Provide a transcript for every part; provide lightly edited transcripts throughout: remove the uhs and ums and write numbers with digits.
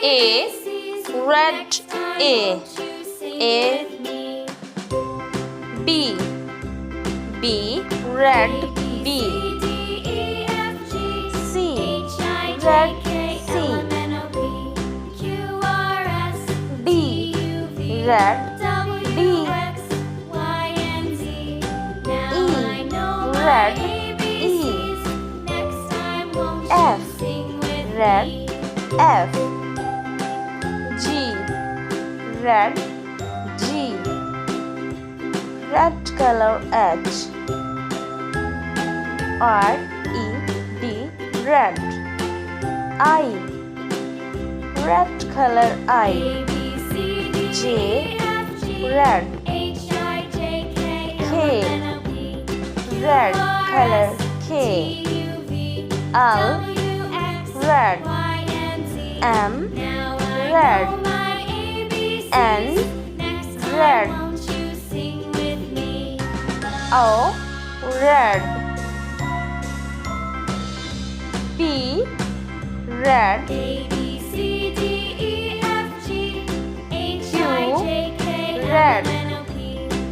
A red A B red B C red C D red D red E F red F G red G red color H R E D red I red color I J red K red color K L red M red N red O red P red Q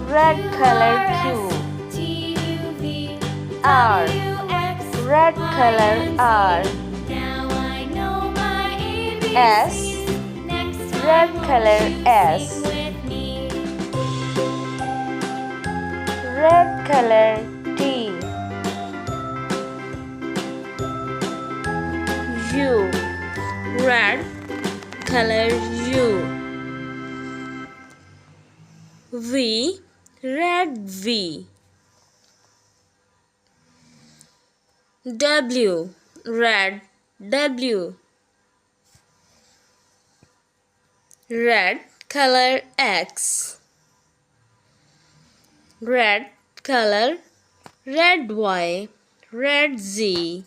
red color Q R red color R S red color S red color T U red color U V red V W red W red color X red color red Y red Z